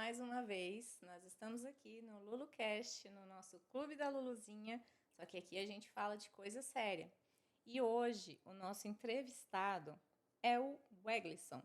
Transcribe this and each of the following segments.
mais uma vez. Nós estamos aqui no LuluCast, no nosso Clube da Luluzinha, só que aqui a gente fala de coisa séria. E hoje o nosso entrevistado é o Weglisson,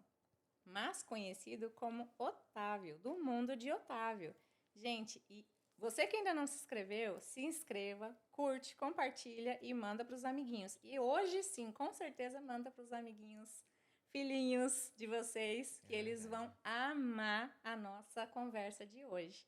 mais conhecido como Otávio, do mundo de Otávio. Gente, e você que ainda não se inscreveu, se inscreva, curte, compartilha e manda para os amiguinhos. E hoje sim, com certeza manda para os amiguinhos, filhinhos de vocês, que eles vão amar a nossa conversa de hoje.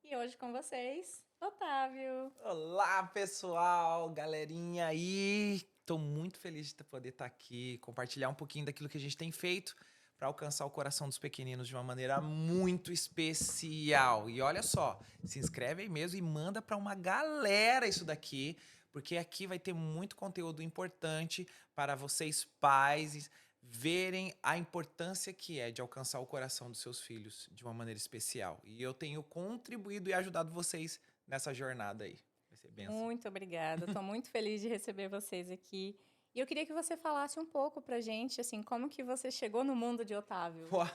E hoje com vocês, Otávio. Olá, pessoal, galerinha aí. Tô muito feliz de poder estar aqui, compartilhar um pouquinho daquilo que a gente tem feito para alcançar o coração dos pequeninos de uma maneira muito especial. E olha só, se inscreve aí mesmo e manda para uma galera isso daqui, porque aqui vai ter muito conteúdo importante para vocês pais verem a importância que é de alcançar o coração dos seus filhos de uma maneira especial. E eu tenho contribuído e ajudado vocês nessa jornada aí. Vai ser benção. Muito obrigada. Estou muito feliz de receber vocês aqui. E eu queria que você falasse um pouco pra gente, assim, como que você chegou no mundo de Otávio? Uau.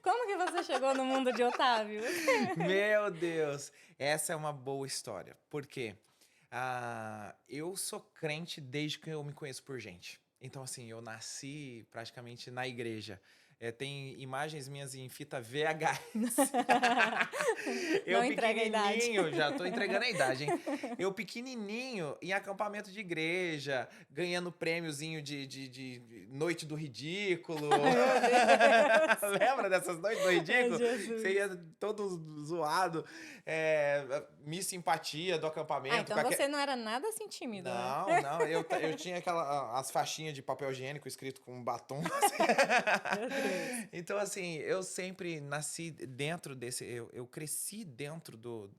Como que você chegou no mundo de Otávio? Meu Deus, essa é uma boa história. Por quê? Eu sou crente desde que eu me conheço por gente. Então, assim, eu nasci praticamente na igreja. Tem imagens minhas em fita VHS. Não entrega a idade. Pequenininho, já tô entregando a idade, hein? Eu pequenininho, em acampamento de igreja, ganhando prêmiozinho de Noite do Ridículo. Lembra dessas Noites do Ridículo? Você ia todo zoado. Miss Simpatia do acampamento. Então você não era nada assim tímido, Não, né? não. Eu tinha as faixinhas de papel higiênico escrito com batom. Então, assim, eu sempre nasci dentro desse... Eu cresci dentro do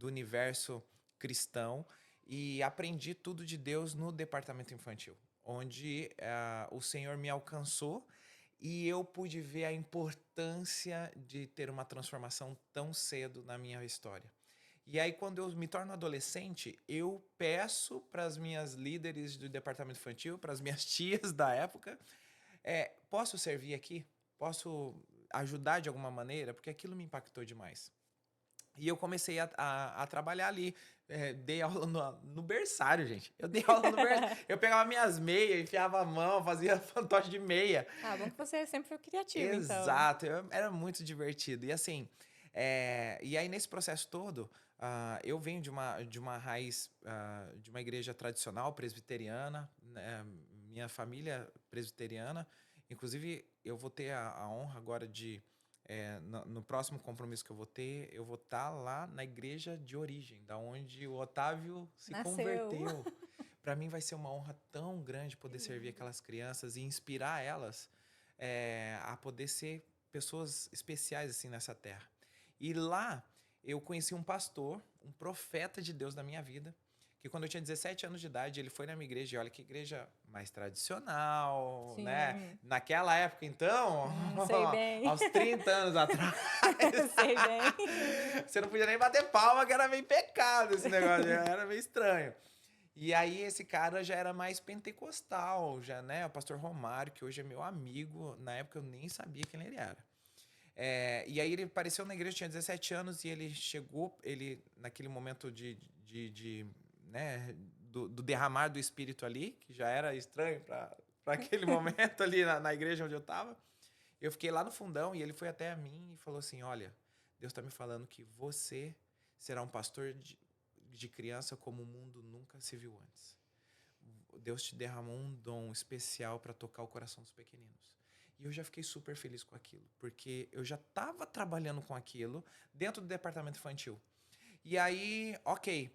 universo cristão e aprendi tudo de Deus no departamento infantil, onde o Senhor me alcançou e eu pude ver a importância de ter uma transformação tão cedo na minha história. E aí, quando eu me torno adolescente, eu peço para as minhas líderes do departamento infantil, para as minhas tias da época, posso servir aqui? Posso ajudar de alguma maneira? Porque aquilo me impactou demais. E eu comecei a trabalhar ali. Dei aula no berçário, gente. Eu dei aula no berçário. Eu pegava minhas meias, enfiava a mão, fazia fantoche de meia. Bom que você sempre foi criativo, Exato. Era muito divertido. E assim, e aí nesse processo todo, eu venho de uma raiz, de uma igreja tradicional presbiteriana, né? Minha família presbiteriana. Inclusive, eu vou ter a honra agora de... no próximo compromisso que eu vou ter, eu vou estar lá na igreja de origem, da onde o Otávio se converteu. Para mim vai ser uma honra tão grande poder servir aquelas crianças e inspirar elas a poder ser pessoas especiais assim nessa terra. E lá eu conheci um pastor, um profeta de Deus na minha vida, que quando eu tinha 17 anos de idade, ele foi na minha igreja, e olha que igreja mais tradicional, Sim. né? Naquela época, então, sei bem. aos 30 anos atrás, sei bem. você não podia nem bater palma, que era meio pecado esse negócio, era meio estranho. E aí esse cara já era mais pentecostal, já, né? O pastor Romário, que hoje é meu amigo, na época eu nem sabia quem ele era. E aí ele apareceu na igreja, tinha 17 anos, e ele chegou, naquele momento né, do derramar do Espírito ali, que já era estranho para aquele momento ali na igreja onde eu estava. Eu fiquei lá no fundão e ele foi até a mim e falou assim, olha, Deus está me falando que você será um pastor de criança como o mundo nunca se viu antes. Deus te derramou um dom especial para tocar o coração dos pequeninos. E eu já fiquei super feliz com aquilo, porque eu já estava trabalhando com aquilo dentro do departamento infantil. E aí,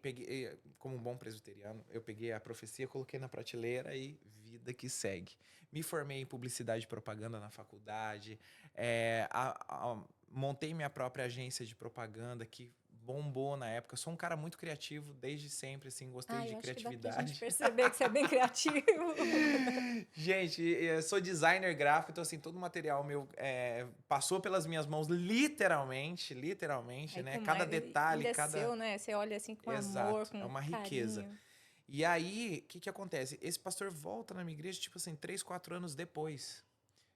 peguei, como um bom presbiteriano, eu peguei a profecia, coloquei na prateleira e vida que segue. Me formei em publicidade e propaganda na faculdade, montei minha própria agência de propaganda que bombou na época. Sou um cara muito criativo desde sempre, assim, gostei de criatividade. Acho que dá pra gente perceber que você é bem criativo. Gente, eu sou designer gráfico, então assim, todo o material meu passou pelas minhas mãos, literalmente, né? Cada detalhe, cada... Seu, né? Você olha assim com Exato, amor, com é uma carinho. riqueza. E aí, o que acontece? Esse pastor volta na minha igreja, tipo assim, 3, 4 anos depois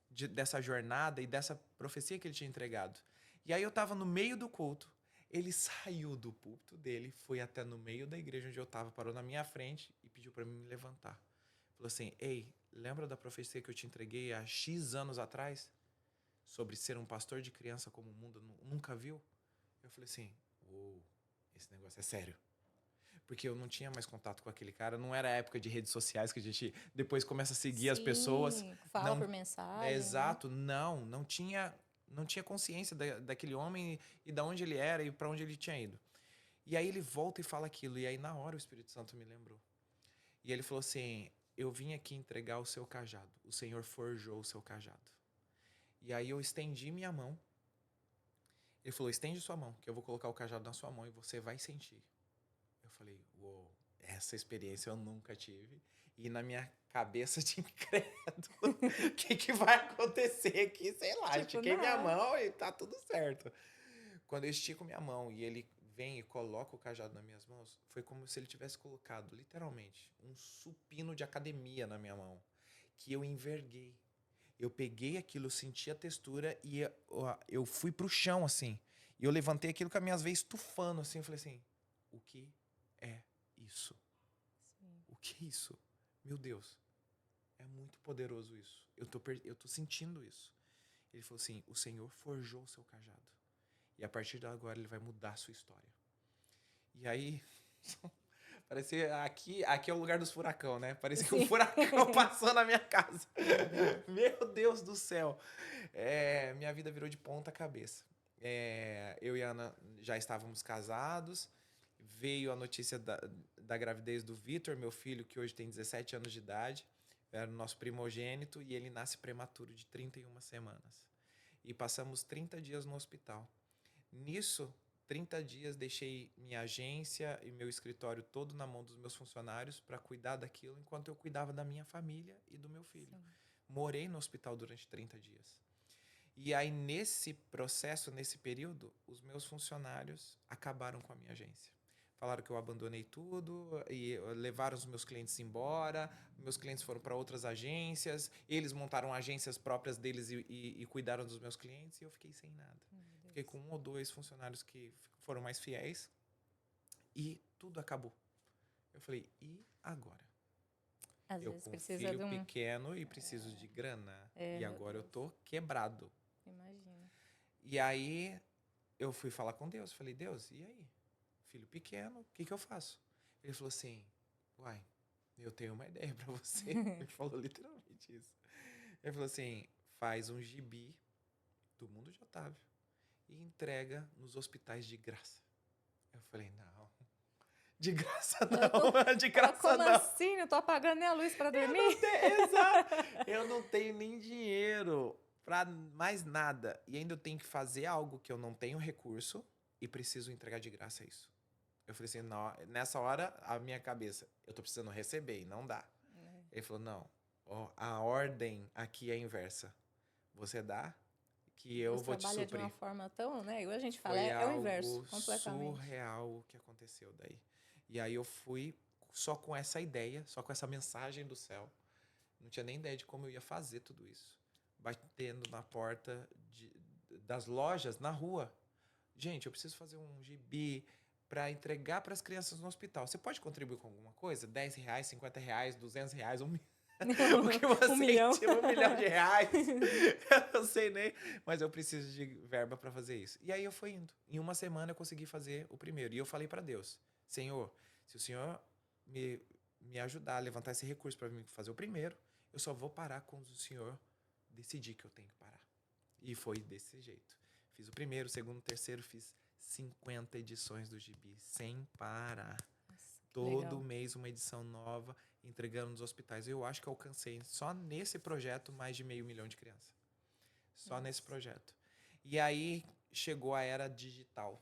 dessa jornada e dessa profecia que ele tinha entregado. E aí eu tava no meio do culto. Ele saiu do púlpito dele, foi até no meio da igreja onde eu tava, parou na minha frente e pediu para mim me levantar. Falou assim: ei, lembra da profecia que eu te entreguei há X anos atrás? Sobre ser um pastor de criança como o mundo nunca viu? Eu falei assim: uou, esse negócio é sério. Porque eu não tinha mais contato com aquele cara. Não era a época de redes sociais que a gente depois começa a seguir as pessoas. Sim, fala Não, por é mensagem, né? exato, não tinha, não tinha consciência daquele homem e da onde ele era e para onde ele tinha ido. E aí ele volta e fala aquilo. E aí na hora o Espírito Santo me lembrou. E ele falou assim: eu vim aqui entregar o seu cajado. O Senhor forjou o seu cajado. E aí eu estendi minha mão. Ele falou: estende sua mão, que eu vou colocar o cajado na sua mão e você vai sentir. Eu falei: uou, essa experiência eu nunca tive. E na minha cabeça de incrédulo, o que vai acontecer aqui? Sei lá, Tipo, estiquei minha não. mão e tá tudo certo. Quando eu estico minha mão e ele vem e coloca o cajado nas minhas mãos, foi como se ele tivesse colocado, literalmente, um supino de academia na minha mão, que eu enverguei. Eu peguei aquilo, eu senti a textura e eu fui pro chão, assim. E eu levantei aquilo com as minhas veias estufando, assim. Eu falei assim: o que é isso? Sim. O que é isso? Meu Deus, é muito poderoso isso. Eu tô sentindo isso. Ele falou assim: o Senhor forjou o seu cajado. E a partir de agora ele vai mudar a sua história. E aí, parecia aqui é o lugar dos furacão, né? Parecia que um Sim. furacão passou na minha casa. Meu Deus. Meu Deus do céu. Minha vida virou de ponta cabeça. Eu e a Ana já estávamos casados. Veio a notícia da gravidez do Vitor, meu filho, que hoje tem 17 anos de idade. Era o nosso primogênito e ele nasce prematuro de 31 semanas. E passamos 30 dias no hospital. Nisso, 30 dias deixei minha agência e meu escritório todo na mão dos meus funcionários para cuidar daquilo enquanto eu cuidava da minha família e do meu filho. Sim. Morei no hospital durante 30 dias. E aí, nesse processo, nesse período, os meus funcionários acabaram com a minha agência. Falaram que eu abandonei tudo e levaram os meus clientes embora. Meus clientes foram para outras agências. Eles montaram agências próprias deles e cuidaram dos meus clientes. E eu fiquei sem nada. Meu Fiquei Deus. com um ou dois funcionários que foram mais fiéis. E tudo acabou. Eu falei: e agora? Às Eu vezes com um precisa filho de um. pequeno e preciso de grana. É, E meu agora eu Deus. tô quebrado. Imagino. E aí eu fui falar com Deus. Falei: Deus, e aí? Filho pequeno, o que eu faço? Ele falou assim: uai, eu tenho uma ideia pra você. Ele falou literalmente isso. Ele falou assim: faz um gibi do Mundo de Otávio e entrega nos hospitais de graça. Eu falei: não, de graça Eu tô... não, de Fala, graça como não. assim? Não tô apagando nem a luz pra Eu dormir? não tenho, exato. Eu não tenho nem dinheiro pra mais nada. E ainda eu tenho que fazer algo que eu não tenho recurso e preciso entregar de graça isso. Eu falei assim: não, nessa hora, a minha cabeça, eu tô precisando receber e não dá. É. Ele falou: não, ó, a ordem aqui é inversa. Você dá, que eu Deus vou te trabalha de uma suprir. forma tão, né? Igual a gente fala, Foi é o inverso, algo completamente. surreal o que aconteceu daí. E aí eu fui só com essa ideia, só com essa mensagem do céu. Não tinha nem ideia de como eu ia fazer tudo isso. Batendo na porta das lojas na rua. Gente, eu preciso fazer um gibi para entregar para as crianças no hospital. Você pode contribuir com alguma coisa? R$ 10, R$ 50, R$ 200, o que Um você milhão. estima, R$ 1 milhão. Eu não sei nem, mas eu preciso de verba para fazer isso. E aí eu fui indo. Em uma semana eu consegui fazer o primeiro. E eu falei para Deus: Senhor, se o Senhor me ajudar a levantar esse recurso para mim fazer o primeiro, eu só vou parar quando o Senhor decidir que eu tenho que parar. E foi desse jeito. Fiz o primeiro, o segundo, o terceiro, fiz 50 edições do gibi, sem parar. Nossa, que Todo legal. mês uma edição nova, entregando nos hospitais. Eu acho que eu alcancei, só nesse projeto, mais de 500 mil de crianças. Só nesse Nossa. projeto. E aí chegou a era digital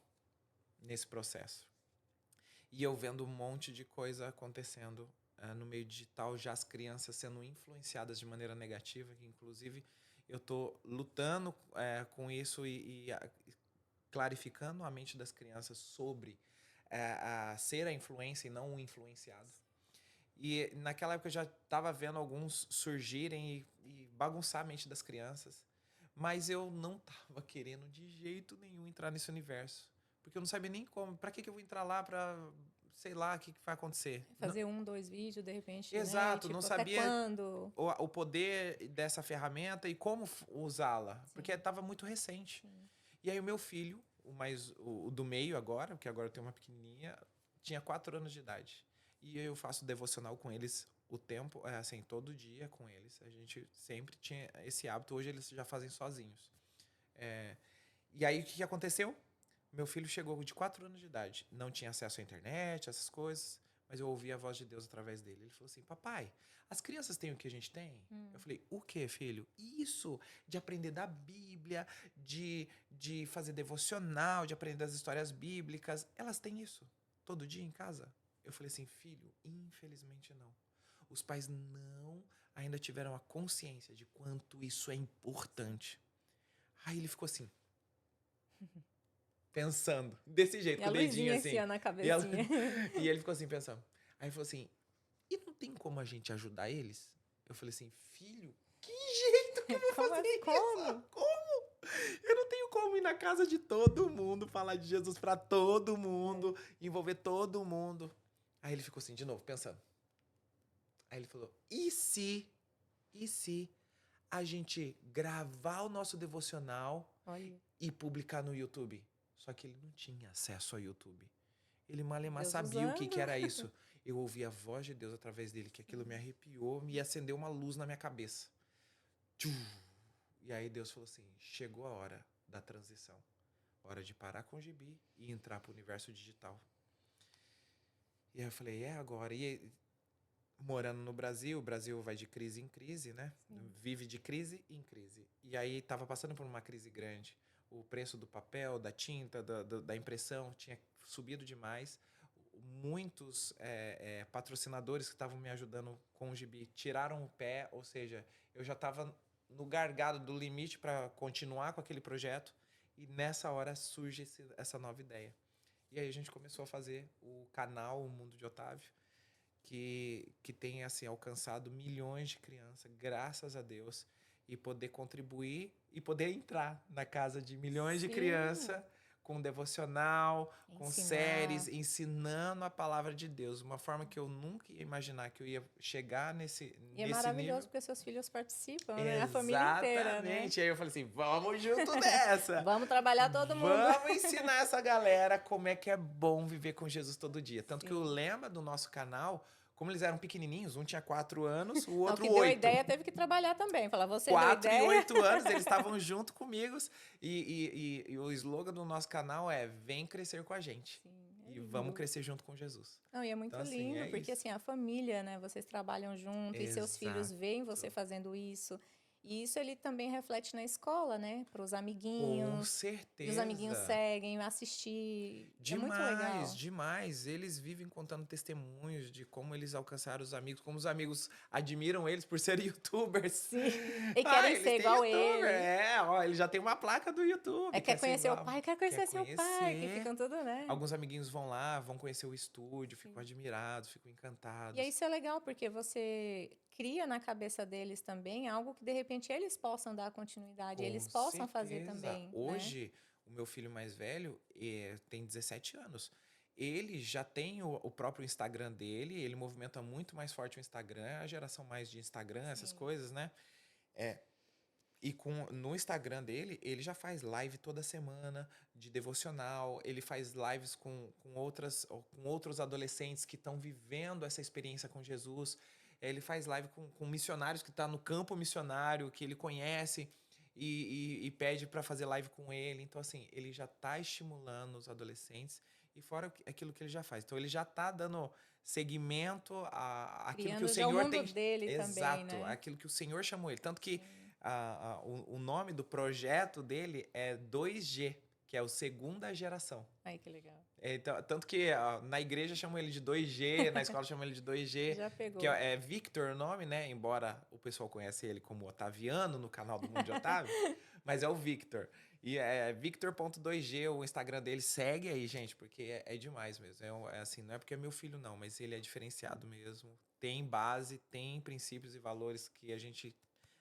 nesse processo. E eu vendo um monte de coisa acontecendo no meio digital, já as crianças sendo influenciadas de maneira negativa, que inclusive eu estou lutando com isso e clarificando a mente das crianças sobre a ser a influência e não o influenciado. E naquela época eu já estava vendo alguns surgirem e bagunçar a mente das crianças. Mas eu não tava querendo de jeito nenhum entrar nesse universo. Porque eu não sabia nem como. Pra que eu vou entrar lá pra... Sei lá, o que vai acontecer. Fazer 2 vídeos, de repente, né? Exato, não Tipo, até sabia quando? o poder dessa ferramenta e como usá-la. Porque Sim, estava muito recente. sim. E aí o meu filho, o do meio agora, porque agora eu tenho uma pequenininha, tinha 4 anos de idade. E eu faço devocional com eles o tempo, assim, todo dia com eles. A gente sempre tinha esse hábito. Hoje eles já fazem sozinhos. É, e aí o que aconteceu? Meu filho chegou de 4 anos de idade. Não tinha acesso à internet, essas coisas. Mas eu ouvi a voz de Deus através dele. Ele falou assim: Papai, as crianças têm o que a gente tem? Eu falei: O que, filho? Isso, de aprender da Bíblia, de fazer devocional, de aprender das histórias bíblicas. Elas têm isso todo dia em casa? Eu falei assim: Filho, infelizmente não. Os pais não ainda tiveram a consciência de quanto isso é importante. Aí ele ficou assim, pensando, desse jeito, E com a o dedinho luzinha assim. assim, ó, na E, ela- cabecinha. e ele ficou assim, pensando. Aí ele falou assim: E não tem como a gente ajudar eles? Eu falei assim: Filho, que jeito que eu vou Como fazer assim? isso? Como? Como? Eu não tenho como ir na casa de todo mundo, falar de Jesus pra todo É. mundo, envolver todo mundo. Aí ele ficou assim, de novo, pensando. Aí ele falou: E se a gente gravar o nosso devocional Olha, e publicar no YouTube? Só que ele não tinha acesso ao YouTube. Ele malemar Deus sabia o que, usando. que era isso. Eu ouvi a voz de Deus através dele, que aquilo me arrepiou, me acendeu uma luz na minha cabeça. Tchum! E aí Deus falou assim: chegou a hora da transição. Hora de parar com o gibi e entrar para o universo digital. E aí eu falei: é agora. E morando no Brasil, o Brasil vai de crise em crise, né? Sim. Vive de crise em crise. E aí estava passando por uma crise grande. O preço do papel, da tinta, da impressão tinha subido demais. Muitos patrocinadores que estavam me ajudando com o gibi tiraram o pé, ou seja, eu já estava no gargalo do limite para continuar com aquele projeto. E nessa hora surge essa nova ideia. E aí a gente começou a fazer o canal O Mundo de Otávio, que tem assim alcançado milhões de crianças, graças a Deus, e poder contribuir e poder entrar na casa de milhões de Sim. crianças com devocional, com séries, Ensinar. ensinando a palavra de Deus, uma forma que eu nunca ia imaginar que eu ia chegar nesse, E é nesse maravilhoso nível. porque seus filhos participam, né? A família inteira, né? Exatamente. Aí eu falei assim: vamos junto nessa. Vamos trabalhar todo mundo. Vamos ensinar essa galera como é que é bom viver com Jesus todo dia. Tanto que o Sim. lema do nosso canal, como eles eram pequenininhos, um tinha 4 anos, o Não, o outro que deu a 8. ideia teve que trabalhar também. Falar, você deu a 4 e ideia. 8 anos, eles estavam junto comigo. E o slogan do nosso canal é: vem crescer com a gente. Sim, é E vamos lindo. crescer junto com Jesus. Não, e é Então, muito assim, lindo, é porque isso. assim, a família, né? Vocês trabalham junto e seus filhos Exato. veem você fazendo isso. E isso ele também reflete na escola, né? Para os Com amiguinhos. E os amiguinhos certeza. seguem, assistir. É muito Demais, legal. demais. Eles vivem contando testemunhos de como eles alcançaram os amigos, como os amigos admiram eles por serem youtubers. Sim. E Ah, querem eles ser têm igual youtuber. ele. É, ó, ele já tem uma placa do É, YouTube, quer quer ser conhecer o igual. pai, quer Quer conhecer seu pai, que conhecer. ficam tudo, né? Alguns amiguinhos vão lá, vão conhecer o estúdio, ficam Sim. admirados, ficam E aí encantados. isso é legal, porque você cria na cabeça deles também algo que de repente eles possam dar continuidade, Com eles possam fazer certeza. também, né? Hoje, o meu filho mais velho tem 17 anos. Ele já tem o próprio Instagram dele, ele movimenta muito mais forte o Instagram, a geração mais de Instagram, essas Sim. coisas, né? É, e no Instagram dele, ele já faz live toda semana de devocional, ele faz lives com outros adolescentes que estão vivendo essa experiência com Jesus. Ele faz live com missionários que estão no campo missionário, que ele conhece e pede para fazer live com ele. Então, assim, ele já está estimulando os adolescentes e fora aquilo que ele já faz. Então, ele já está dando seguimento àquilo que o Criando já o Senhor mundo tem. dele também, Exato, né? aquilo que o Senhor chamou ele. Tanto que Sim. o nome do projeto dele é 2G, que é o segunda geração. Aí que legal. Tanto que na igreja chamam ele de 2G, na escola chamam ele de 2G, Já que pegou. é Victor o nome, né? Embora o pessoal conheça ele como Otaviano no canal do Mundo de Otávio, mas é o Victor. E é Victor.2G, o Instagram dele. Segue aí, gente, porque é demais mesmo. É assim, não é porque é meu filho, não, mas ele é diferenciado mesmo. Tem base, tem princípios e valores que a gente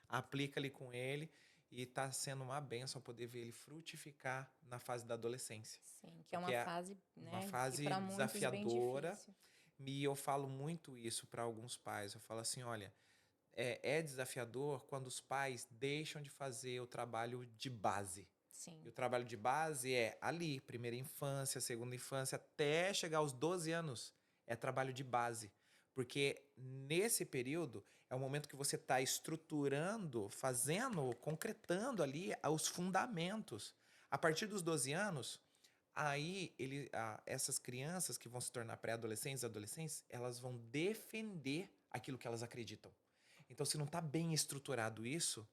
aplica ali com ele e está sendo uma bênção poder ver ele frutificar na fase da adolescência. Sim, que é Porque uma é fase, uma né, que fase para muitos bem desafiadora, difícil. e eu falo muito isso para alguns pais. Eu falo assim, olha, é desafiador quando os pais deixam de fazer o trabalho de base. E Sim, o trabalho de base é ali, primeira infância, segunda infância, até chegar aos 12 anos. É trabalho de base. Porque nesse período é o momento que você está estruturando, fazendo, concretando ali os fundamentos. A partir dos 12 anos, aí essas crianças que vão se tornar pré-adolescentes, adolescentes, elas vão defender aquilo que elas acreditam. Então, se não está bem estruturado isso,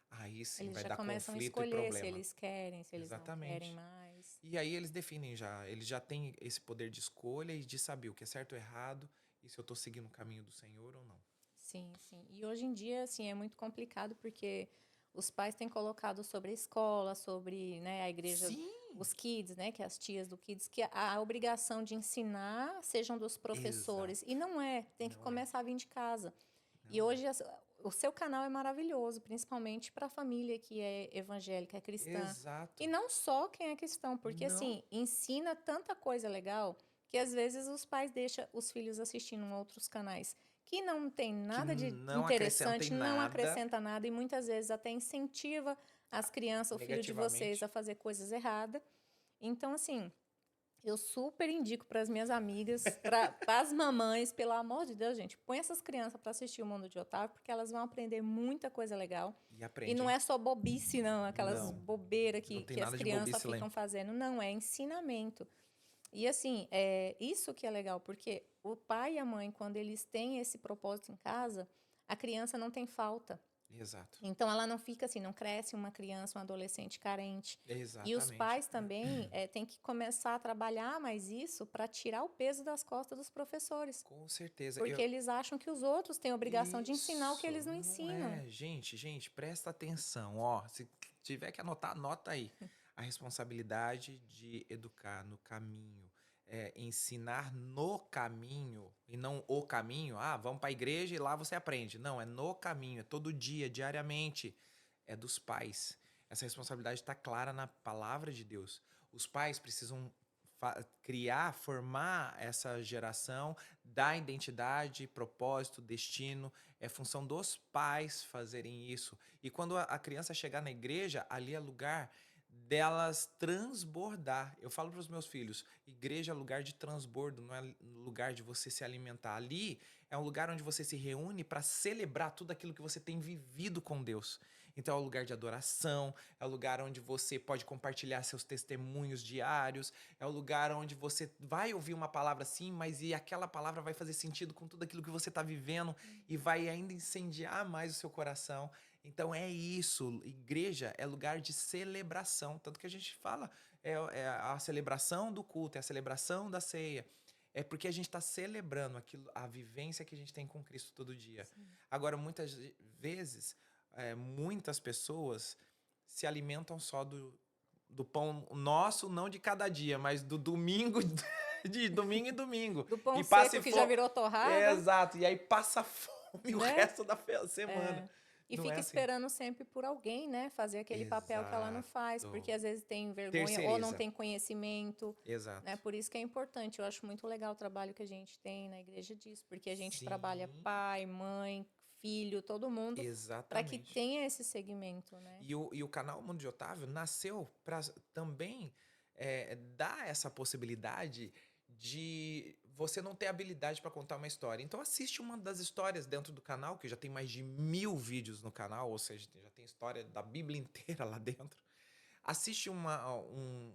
aí sim eles vai já dar começam a conflito e escolher se problema. eles querem, se eles não querem Exatamente. mais. E aí eles definem já, eles já têm esse poder de escolha e de saber o que é certo ou errado e se eu estou seguindo o caminho do Senhor ou não. Sim, sim. E hoje em dia, assim, é muito complicado porque os pais têm colocado sobre a escola, sobre, né, a igreja, Sim, os kids, né, que é as tias do kids, que a obrigação de ensinar sejam dos professores. E exato. não é, tem que Não é, começar a vir de casa. E não é. hoje o seu canal é maravilhoso, principalmente para a família que é evangélica, é cristã. E Exato. não só quem é cristão, porque Não, assim, ensina tanta coisa legal que às vezes os pais deixam os filhos assistindo outros canais que não tem que nada de não acrescenta em interessante, não nada acrescenta nada e muitas vezes até incentiva as crianças, o filho de vocês negativamente. a fazer coisas erradas. Então, assim, eu super indico para as minhas amigas, para as mamães, pelo amor de Deus, gente, põe essas crianças para assistir o Mundo de Otávio, porque elas vão aprender muita coisa legal. E E aprende, não hein? é só bobice, não, aquelas Não, bobeiras não tem que as nada de crianças bobice lá. ficam fazendo. Não, é ensinamento. E assim, isso que é legal, porque o pai e a mãe, quando eles têm esse propósito em casa, a criança não tem falta. Exato. Então, ela não fica assim, não cresce uma criança, um adolescente carente. E os Exatamente. pais também têm que começar a trabalhar mais isso para tirar o peso das costas dos professores. Com certeza. Porque eles acham que os outros têm a obrigação de ensinar o que Isso, eles não não ensinam. é. Gente, presta atenção. Ó, se tiver que anotar, anota aí. A responsabilidade de educar no caminho, ensinar no caminho e não o caminho. Ah, vamos para a igreja e lá você aprende. Não, é no caminho, é todo dia, diariamente. É dos pais. Essa responsabilidade está clara na palavra de Deus. Os pais precisam criar, formar essa geração, dar identidade, propósito, destino. É função dos pais fazerem isso. E quando a criança chegar na igreja, ali é lugar delas transbordar. Eu falo para os meus filhos, igreja é lugar de transbordo, não é lugar de você se alimentar. Ali é um lugar onde você se reúne para celebrar tudo aquilo que você tem vivido com Deus. Então é um lugar de adoração, é um lugar onde você pode compartilhar seus testemunhos diários, é um lugar onde você vai ouvir uma palavra assim, mas e aquela palavra vai fazer sentido com tudo aquilo que você está vivendo e vai ainda incendiar mais o seu coração. Então é isso, igreja é lugar de celebração, tanto que a gente fala, é a celebração do culto, é a celebração da ceia. É porque a gente está celebrando aquilo, a vivência que a gente tem com Cristo todo dia. Sim. Agora, muitas vezes, muitas pessoas se alimentam só do pão nosso, não de cada dia, mas do domingo, de domingo em domingo. Do pão E passa seco que já virou torrada, exato, e aí passa fome o né? resto da semana. É. E Não é fica assim. esperando sempre por alguém, né? Fazer aquele papel que ela não faz, porque Exato. às vezes tem vergonha ou não Terceiriza. tem conhecimento, né? Exato. Por isso que é importante. Eu acho muito legal o trabalho que a gente tem na igreja disso, porque a gente trabalha Sim, pai, mãe, filho, todo mundo, para que exatamente. tenha esse segmento, né? E o canal Mundo de Otávio nasceu para também dar essa possibilidade de você não ter habilidade para contar uma história. Então assiste uma das histórias dentro do canal, que já tem mais de 1000 vídeos no canal, ou seja, já tem história da Bíblia inteira lá dentro. Assiste um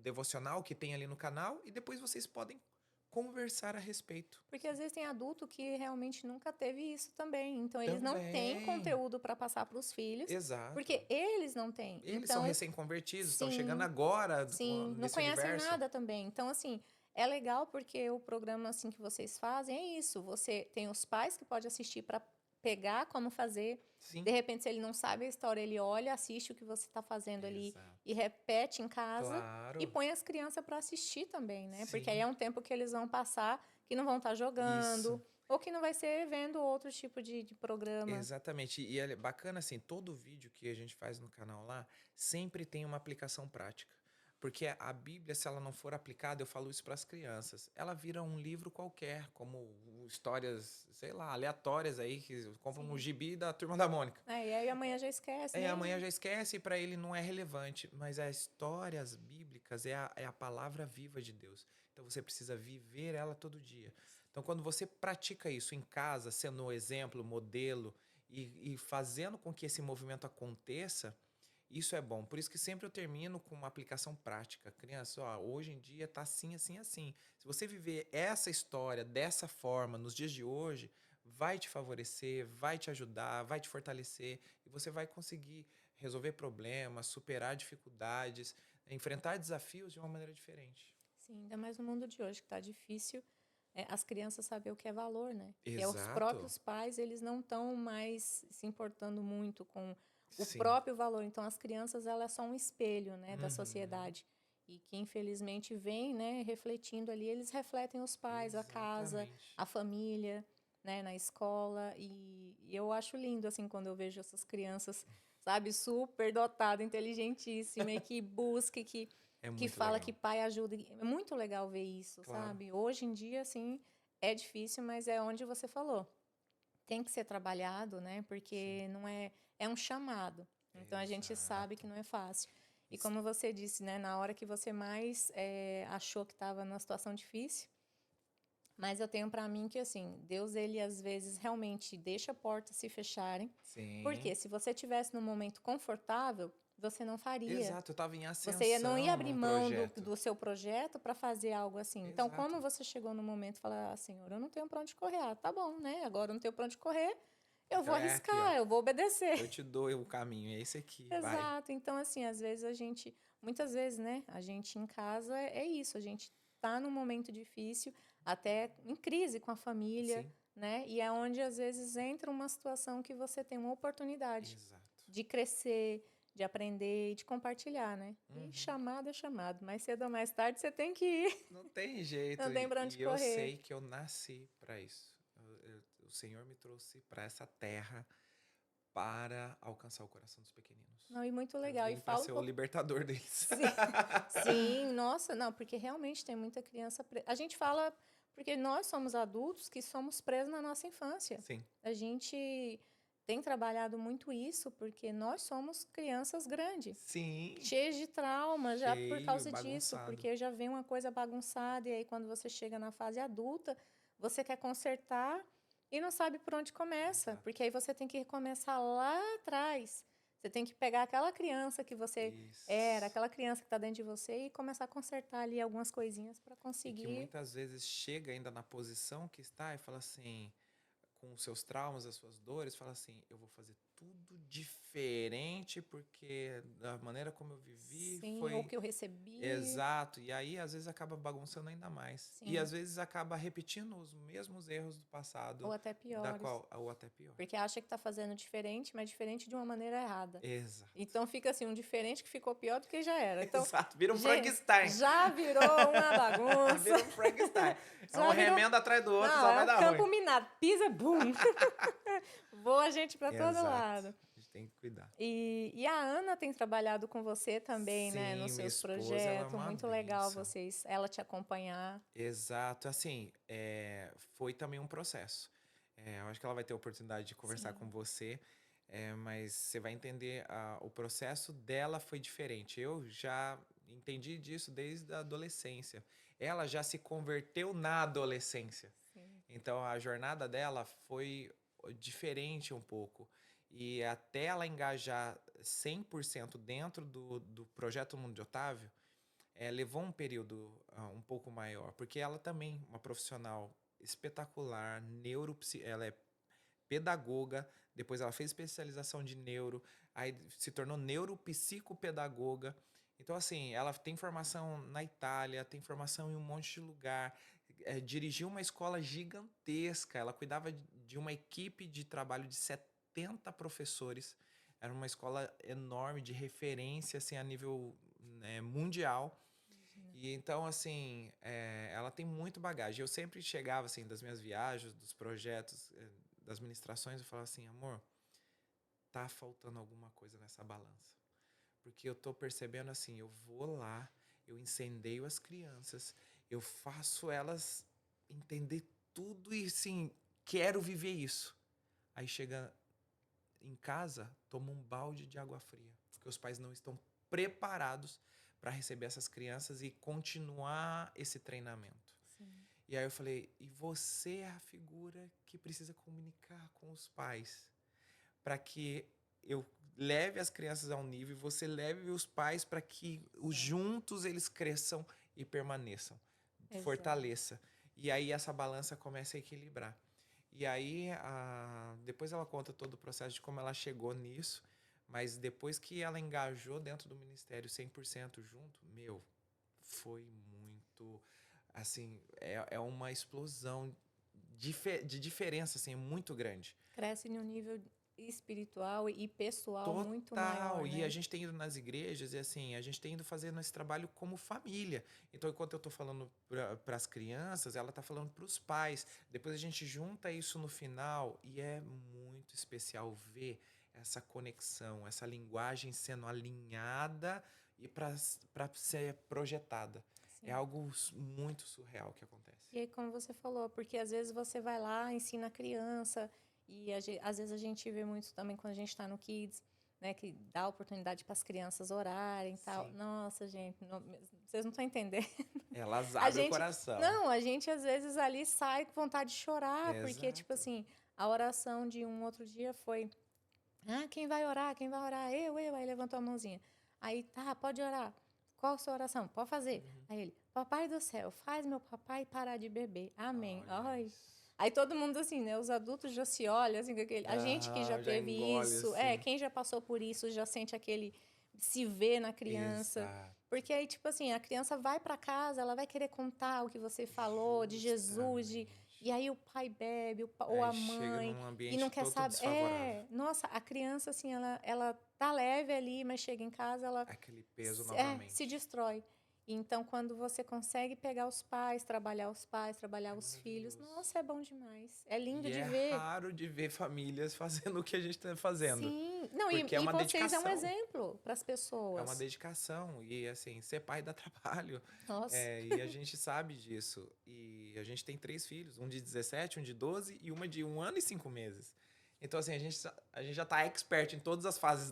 devocional que tem ali no canal e depois vocês podem conversar a respeito. Porque às vezes tem adulto que realmente nunca teve isso também. Então eles não têm Também, conteúdo para passar para os filhos, exato. porque eles não têm. Eles são Então, recém-convertidos, estão chegando sim, agora sim, não nesse conhecem universo. nada também. Então, assim, é legal porque o programa assim que vocês fazem é isso. Você tem os pais que pode assistir para pegar como fazer. Sim, De repente, se ele não sabe a história, ele olha, assiste o que você está fazendo ali exato. e repete em casa e Claro, põe as crianças para assistir também, né? Porque aí sim, é um tempo que eles vão passar que não vão estar isso. jogando, ou que não vai ser vendo outro tipo de programa. Exatamente. E é bacana assim, todo vídeo que a gente faz no canal lá, sempre tem uma aplicação prática. Porque a Bíblia, se ela não for aplicada, eu falo isso para as crianças, ela vira um livro qualquer, como histórias, sei lá, aleatórias aí, que compram um Sim. gibi da Turma da Mônica. E aí amanhã já esquece, É, nem... amanhã já esquece e para ele não é relevante. Mas as histórias bíblicas é a palavra viva de Deus. Então você precisa viver ela todo dia. Então quando você pratica isso em casa, sendo o exemplo, modelo e fazendo com que esse movimento aconteça, isso é bom. Por isso que sempre eu termino com uma aplicação prática. Criança, ó, hoje em dia tá assim, assim, assim. Se você viver essa história dessa forma nos dias de hoje, vai te favorecer, vai te ajudar, vai te fortalecer e você vai conseguir resolver problemas, superar dificuldades, enfrentar desafios de uma maneira diferente. Sim, ainda mais no mundo de hoje, que tá difícil as crianças saber o que é valor, né? Que é os Exato. próprios pais, eles não estão mais se importando muito com o Sim. próprio valor. Então, as crianças, elas são um espelho, né, da Uhum. sociedade. E que, infelizmente, vem, né, refletindo ali, eles refletem os pais, a casa, Exatamente. a família, né, na escola. E eu acho lindo, assim, quando eu vejo essas crianças, sabe, super dotada, inteligentíssima, e que busca, e É que muito fala que legal. pai ajuda. É muito legal ver isso, Claro. sabe? Hoje em dia, assim, é difícil, mas é onde você falou. Tem que ser trabalhado, né? Sim. Porque não é, é um chamado. Então a gente sabe que Exato. não é fácil. E Isso- como você disse, né? Na hora que você mais achou que estava numa situação difícil, mas eu tenho para mim que assim, Deus ele às vezes realmente deixa portas se fecharem, Sim. porque se você tivesse num momento confortável, você não faria. Exato, eu estava em Não ia ascensão abrir num mão projeto. do seu projeto para fazer algo assim. Então, Exato. como você chegou no momento e fala, ah, Senhor, eu não tenho para onde correr. Ah, tá bom, né? Agora eu não tenho para onde correr, eu Então vou é aqui, ó. arriscar, eu vou obedecer. Eu te dou o caminho, é esse aqui, vai. Exato. Então, assim, às vezes muitas vezes, né? A gente em casa é isso. A gente tá num momento difícil, até em crise com a família, Sim, né? E é onde às vezes entra uma situação que você tem uma oportunidade exato. de crescer, de aprender e de compartilhar, né? E Uhum. chamado é chamado, mais cedo ou mais tarde você tem que ir, Não tem jeito. não tem pra onde E eu correr. sei que eu nasci para isso. O Senhor me trouxe para essa terra para alcançar o coração dos pequeninos. Não, e muito Eu legal. E vim para fala um ser o pouco. libertador deles. Sim, sim, nossa, não, porque realmente tem muita criança. A gente fala, porque nós somos adultos que somos presos na nossa infância. Sim, A gente tem trabalhado muito isso porque nós somos crianças grandes. sim, Cheias de trauma já por cheio, causa disso, bagunçado. porque já vem uma coisa bagunçada e aí quando você chega na fase adulta, você quer consertar e não sabe por onde começa, Exato. porque aí você tem que recomeçar lá atrás. Você tem que pegar aquela criança que você era, Isso. aquela criança que está dentro de você e começar a consertar ali algumas coisinhas para E que conseguir. muitas vezes chega ainda na posição que está e fala assim, com os seus traumas, as suas dores, fala assim: eu vou fazer tudo diferente porque da maneira como eu vivi Sim, ou foi que eu recebi. exato. E aí, às vezes, acaba bagunçando ainda mais. E Sim, às vezes acaba repetindo os mesmos erros do ou passado, até da piores. qual, ou até pior. Porque acha que está fazendo diferente, mas diferente de uma maneira errada. Exato. Então fica assim, um diferente que ficou pior do que já era. Então, Exato. Vira um gente, Frankenstein. já virou uma bagunça. Vira um Frankenstein. É um Já virou. remendo atrás do outro, Não, só é vai um dar ruim. campo minado. Pisa, bum. Voa a gente para todo Exato. lado. A gente tem que cuidar. E a Ana tem trabalhado com você também, né, nos Sim, minha seus esposa, ela é projetos. uma Muito legal bênção. vocês, ela te acompanhar. Exato, assim, foi também um processo. Eu acho que ela vai ter a oportunidade de conversar com Sim, você, mas você vai entender, o processo dela foi diferente. Eu já entendi disso desde a adolescência. Ela já se converteu na adolescência. sim, Então a jornada dela foi diferente um pouco. E até ela engajar 100% dentro do projeto Mundo de Otávio, levou um período um pouco maior, porque ela também, uma profissional espetacular, ela é pedagoga, depois ela fez especialização de neuro, aí se tornou neuropsicopedagoga. Então, assim, ela tem formação na Itália, tem formação em um monte de lugar, dirigiu uma escola gigantesca, ela cuidava de uma equipe de trabalho de 70 professores, era uma escola enorme, de referência, assim, a nível, né, mundial. E então, assim, ela tem muito bagagem. Eu sempre chegava, assim, das minhas viagens, dos projetos, das ministrações, eu falava assim, amor, tá faltando alguma coisa nessa balança. Porque eu tô percebendo assim, eu vou lá, eu incendeio as crianças, eu faço elas entender tudo e, assim, quero viver isso. Aí chega em casa, toma um balde de água fria, porque os pais não estão preparados para receber essas crianças e continuar esse treinamento. Sim. E aí eu falei, e você é a figura que precisa comunicar com os pais para que eu leve as crianças a um nível e você leve os pais para que os Sim. juntos eles cresçam e permaneçam, Exato. fortaleça. E aí essa balança começa a equilibrar. E aí, depois ela conta todo o processo de como ela chegou nisso, mas depois que ela engajou dentro do ministério 100% junto, meu, foi muito, assim, é uma explosão de diferença, assim, muito grande. Cresce em um nível espiritual e pessoal muito Total. maior, E a né? gente tem ido nas igrejas e assim, a gente tem ido fazendo esse trabalho como família. Então, enquanto eu tô falando para as crianças, ela tá falando para os pais. Depois a gente junta isso no final e é muito especial ver essa conexão, essa linguagem sendo alinhada e para ser projetada. É Sim. algo muito surreal que acontece. E aí, como você falou, porque às vezes você vai lá, ensina a criança, e às vezes a gente vê muito também quando a gente está no Kids, né, que dá oportunidade para as crianças orarem e tal. Sim. Nossa, gente, vocês não estão entendendo. Elas A abrem o gente, coração. não, a gente às vezes ali sai com vontade de chorar, porque, tipo Exato. assim, a oração de um outro dia foi: ah, quem vai orar? Quem vai orar? Eu. Aí levantou a mãozinha. Aí, tá, pode orar. Qual a sua oração? Pode fazer. Uhum. Aí ele, papai do céu, faz meu papai parar de beber. Amém. Olha Ai. isso. Aí todo mundo assim, né? Os adultos já se olham, assim, com aquele. A gente que já Aham, já teve engole isso, assim. quem já passou por isso já sente aquele se vê na criança. Exato. Porque aí, tipo assim, a criança vai para casa, ela vai querer contar o que você falou de Jesus, e Justamente. aí o pai bebe, ou Aí a chega mãe, num e não ambiente quer todo saber. desfavorável. Nossa, a criança, assim, ela tá leve ali, mas chega em casa, ela Aquele peso se novamente. destrói. Então, quando você consegue pegar os pais, trabalhar É os filhos, maravilhoso. nossa, é bom demais. É lindo E de é ver. raro de ver famílias fazendo o que a gente está fazendo. Sim. Não, Porque é e uma vocês é um dedicação. exemplo para as É uma pessoas. dedicação. E assim, ser pai dá trabalho. Nossa. E a gente sabe disso. E a gente tem 3 filhos: um de 17, um de 12 e uma de 1 ano e 5 meses. Então, assim, a gente já tá expert em todas as fases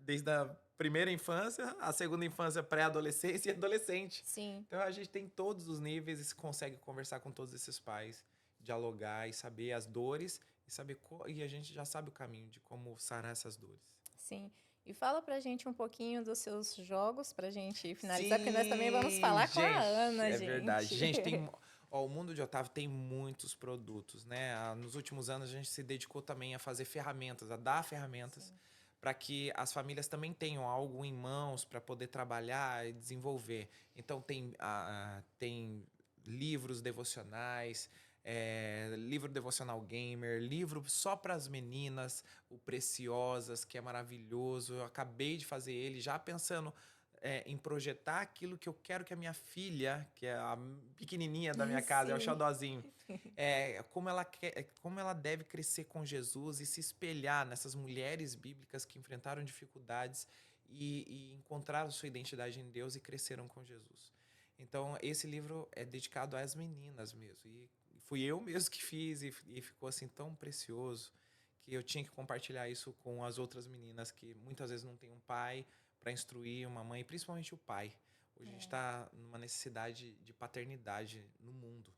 desde a primeira infância, a segunda infância, pré-adolescência e adolescente. Sim. Então a gente tem todos os níveis e se consegue conversar com todos esses pais, dialogar e saber as dores e e a gente já sabe o caminho de como sarar essas dores. Sim. E fala pra gente um pouquinho dos seus jogos pra gente finalizar, porque nós também vamos Sim, falar com a gente, Ana, é verdade. gente. Gente, tem. Ó, o Mundo de Otávio tem muitos produtos, né? Nos últimos anos a gente se dedicou também a fazer ferramentas, a dar ferramentas Sim. para que as famílias também tenham algo em mãos para poder trabalhar e desenvolver. Então tem livros devocionais, livro devocional gamer, livro só para as meninas, o Preciosas, que é maravilhoso. Eu acabei de fazer ele já pensando em projetar aquilo que eu quero que a minha filha, que é a pequenininha da minha casa, é o Sim. xodózinho, como ela deve crescer com Jesus e se espelhar nessas mulheres bíblicas que enfrentaram dificuldades e encontraram sua identidade em Deus e cresceram com Jesus. Então, esse livro é dedicado às meninas mesmo. E fui eu mesmo que fiz e ficou assim tão precioso que eu tinha que compartilhar isso com as outras meninas que muitas vezes não têm um pai para instruir, uma mãe, principalmente o pai. Hoje a gente É. está numa necessidade de paternidade no mundo.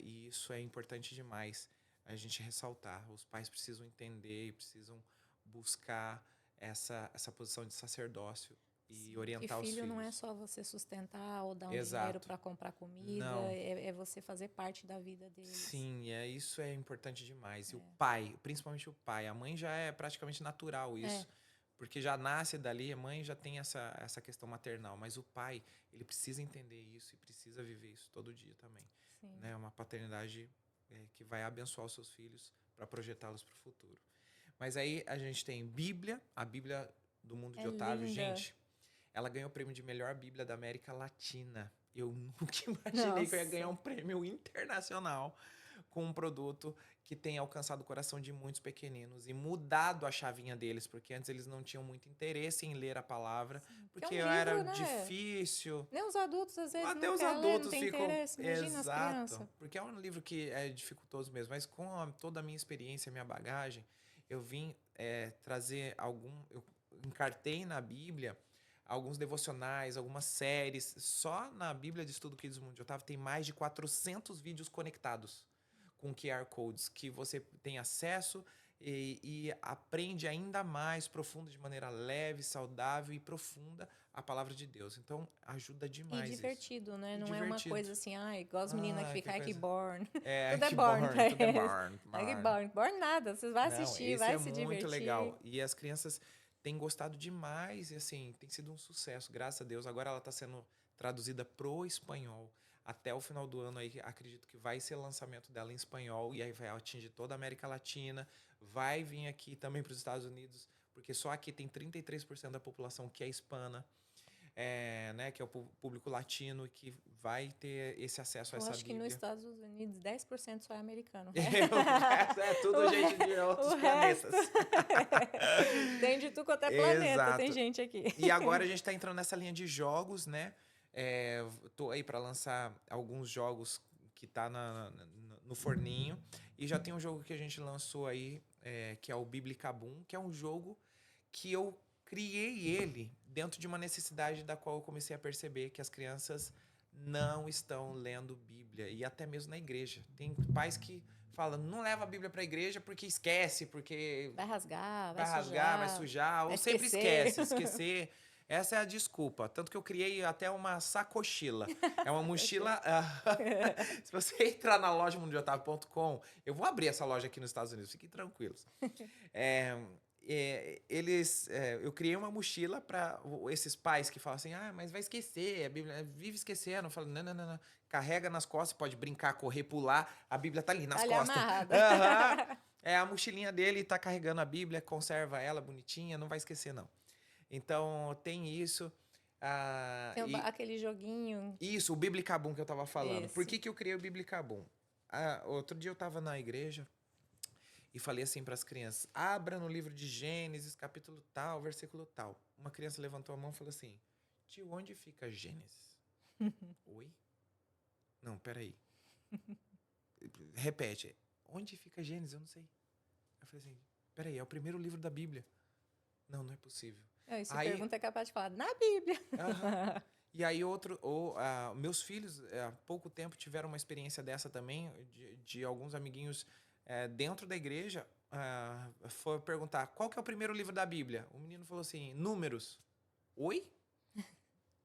E isso é importante demais a gente ressaltar. Os pais precisam entender e precisam buscar essa posição de sacerdócio e Sim, que orientar os filho não é filhos. só você sustentar ou dar um dinheiro Exato. para comprar comida, Não. é você fazer parte da vida deles. Sim, isso é importante demais. E o pai, principalmente o pai, a mãe já é praticamente natural É, isso, porque já nasce dali, a mãe já tem essa questão maternal, mas o pai, ele precisa entender isso e precisa viver isso todo dia também, sim. né? Uma paternidade que vai abençoar os seus filhos para projetá-los para o futuro. Mas aí a gente tem Bíblia, a Bíblia do Mundo É de Otávio, linda. gente, Ela ganhou o prêmio de melhor Bíblia da América Latina. Eu nunca imaginei que eu ia ganhar um Nossa. prêmio internacional com um produto que tem alcançado o coração de muitos pequeninos e mudado a chavinha deles, porque antes eles não tinham muito interesse em ler a palavra, Sim. Porque é porque um era livro, né? difícil. Nem os adultos às vezes Até não os querem ler, não adultos tem ficam. interesse. Imagina as Exato. crianças. Porque é um livro que é dificultoso mesmo. Mas com toda a minha experiência, minha bagagem, eu vim trazer algum. Eu encartei na Bíblia alguns devocionais, algumas séries. Só na Bíblia de Estudo Kids Mundo de Otávio tem mais de 400 vídeos conectados com QR Codes que você tem acesso e aprende ainda mais profundo, de maneira leve, saudável e profunda a palavra de Deus. Então, ajuda E demais isso. divertido, né? E Não é uma divertido. coisa assim, ai, igual as meninas que Ai, que ficam, ai, que coisa. born. É, Tudo é que born pra born, tudo é eles. born, Ai, que born. born. Born nada. Você vai Não, assistir, esse vai é se muito divertir. legal. E as crianças têm gostado demais e, assim, tem sido um sucesso, graças a Deus. Agora ela está sendo traduzida pro espanhol. Até o final do ano aí, acredito que vai ser o lançamento dela em espanhol e aí vai atingir toda a América Latina. Vai vir aqui também para os Estados Unidos, porque só aqui tem 33% da população que é hispana. Né, que é o público latino que vai ter esse acesso a Eu essa acho que nos Bíblia. Estados Unidos 10% só é americano. O resto é tudo gente de outros O resto planetas. tem de tudo quanto é planeta, tem Exato. gente aqui. E agora a gente está entrando nessa linha de jogos, né? Tô aí para lançar alguns jogos que tá no forninho. E já tem um jogo que a gente lançou aí, que é o Biblicabum, que é um jogo que eu criei ele dentro de uma necessidade da qual eu comecei a perceber que as crianças não estão lendo Bíblia, e até mesmo na igreja. Tem pais que falam, não leva a Bíblia para a igreja porque esquece, porque Vai rasgar, vai rasgar, vai sujar, vai ou sempre esquecer. esquecer. Essa é a desculpa. Tanto que eu criei até uma sacochila. É uma mochila. Se você entrar na loja mundiotávio.com, eu vou abrir essa loja aqui nos Estados Unidos, fiquem tranquilos. Eu criei uma mochila para esses pais que falam assim: ah, mas vai esquecer, a Bíblia vive esquecendo. Eu falo: não, não, não, não. Carrega nas costas, pode brincar, correr, pular. A Bíblia tá ali nas Tá ali costas. amarrada. É a mochilinha dele, tá carregando a Bíblia, conserva ela bonitinha, não vai esquecer, não. Então, tem isso. Tem aquele joguinho. Isso, o Biblicabum que eu tava falando. Por Esse. que eu criei o Biblicabum? Outro dia eu tava na igreja e falei assim para as crianças: abra no livro de Gênesis, capítulo tal, versículo tal. Uma criança levantou a mão e falou assim: tio, onde fica Gênesis? Oi? Não, peraí. Repete. Onde fica Gênesis? Eu não sei. Eu falei assim: peraí, é o primeiro livro da Bíblia. Não, não é possível. Se pergunta é capaz de falar, na Bíblia. E aí meus filhos há pouco tempo tiveram uma experiência dessa também, de alguns amiguinhos dentro da igreja, foi perguntar, qual que é o primeiro livro da Bíblia? O menino falou assim, Números. Oi?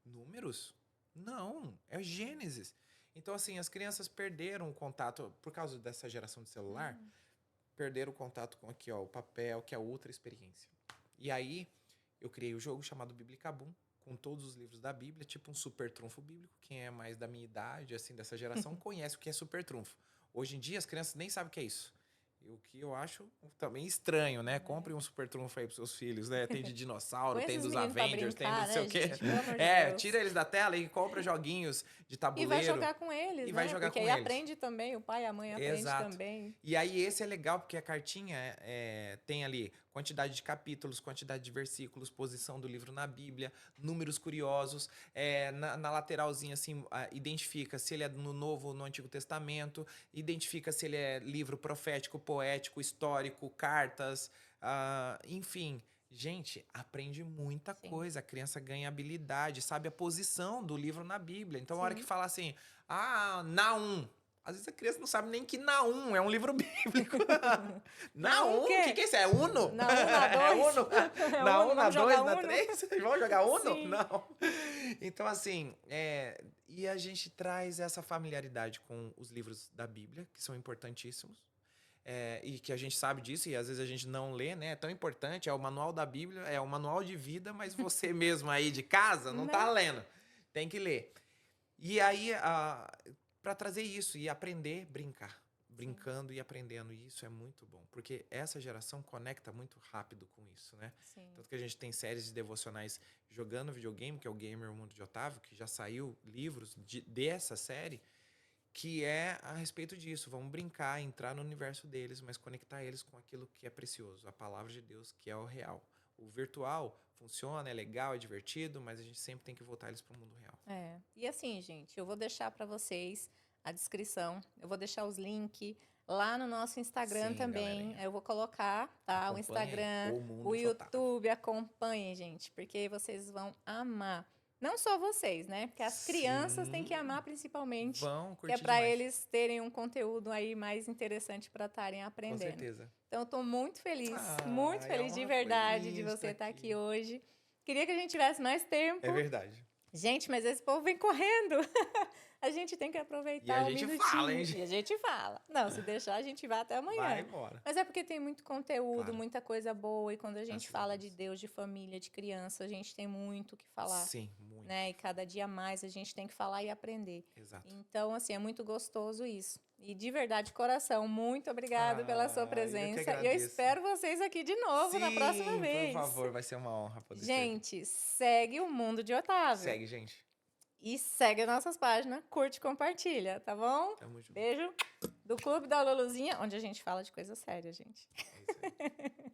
Números? Não, é Gênesis. Então, assim, as crianças perderam o contato, por causa dessa geração de celular, perderam o contato com aqui, ó, o papel, que é outra experiência. E aí, eu criei o jogo chamado Biblicabum, com todos os livros da Bíblia, tipo um super trunfo bíblico. Quem é mais da minha idade, assim, dessa geração, conhece o que é super trunfo. Hoje em dia, as crianças nem sabem o que é isso. O que eu acho também estranho, né? Compre um super trunfo aí pros seus filhos, né? Tem de dinossauro, tem dos Avengers, tem do não sei o quê. Gente, pelo amor de Deus. Tira eles da tela e compra joguinhos de tabuleiro. E vai jogar com eles, e né? vai jogar porque com aí eles. aprende também, o pai e a mãe aprendem também. E aí esse é legal, porque a cartinha tem ali quantidade de capítulos, quantidade de versículos, posição do livro na Bíblia, números curiosos. Na lateralzinha, assim, identifica se ele é no Novo ou no Antigo Testamento, identifica se ele é livro profético, poético, histórico, cartas, enfim. Gente, aprende muita coisa. A criança ganha habilidade, sabe a posição do livro na Bíblia. Então, a hora que fala assim, Naum. Às vezes a criança não sabe nem que Naum é um livro bíblico. Naum? O que é isso? É Uno? Na 1, na 2? É Uno? Na 1, na 2, na Uno? 3? Vamos jogar Uno? Sim. Não. Então, assim, e a gente traz essa familiaridade com os livros da Bíblia, que são importantíssimos. E que a gente sabe disso, e às vezes a gente não lê, né? É tão importante, é o manual da Bíblia, é o manual de vida, mas você mesmo aí de casa não tá lendo. Tem que ler. E aí, para trazer isso e aprender a brincar. brincando e aprendendo. E isso é muito bom, porque essa geração conecta muito rápido com isso, né? Sim. Tanto que a gente tem séries de devocionais jogando videogame, que é o Gamer o Mundo de Otávio, que já saiu livros dessa série, que é a respeito disso. Vamos brincar, entrar no universo deles, mas conectar eles com aquilo que é precioso, a palavra de Deus, que é o real. O virtual funciona, é legal, é divertido, mas a gente sempre tem que voltar eles para o mundo real. É. E assim, gente, eu vou deixar para vocês a descrição, eu vou deixar os links lá no nosso Instagram Sim, também. galerinha. Eu vou colocar, tá? O Acompanhe Instagram, o Mundo o de Otávio. YouTube, acompanhem, gente, porque vocês vão amar. Não só vocês, né? Porque as crianças têm que Sim. amar principalmente, Vão que é curtir para demais. eles terem um conteúdo aí mais interessante para estarem Com aprendendo. certeza. Então, eu tô muito feliz É de uma verdade de foi você estar estar aqui aqui. hoje. Queria que a gente tivesse mais tempo. É verdade. Gente, mas esse povo vem correndo. A gente tem que E aproveitar a um gente minutinho. fala, hein, E a gente fala. Não, se deixar, a gente vai até Vai amanhã. embora. Mas é porque tem muito conteúdo, Claro. muita coisa boa. E quando a gente Graças a fala de Deus. Deus, de família, de criança, a gente tem muito o que falar. Sim, muito. Né? E cada dia mais a gente tem que falar e aprender. Exato. Então, assim, é muito gostoso isso. E de verdade, coração, muito obrigado pela sua Eu que presença. E eu agradeço. espero vocês aqui de novo na próxima Sim, vez. por favor, vai ser uma honra poder servir. Gente, segue o Mundo de Otávio. Segue, gente. E segue as nossas páginas, curte e compartilha, tá bom? Tamo junto. Beijo do Clube da Luluzinha, onde a gente fala de coisa séria, gente. É isso aí.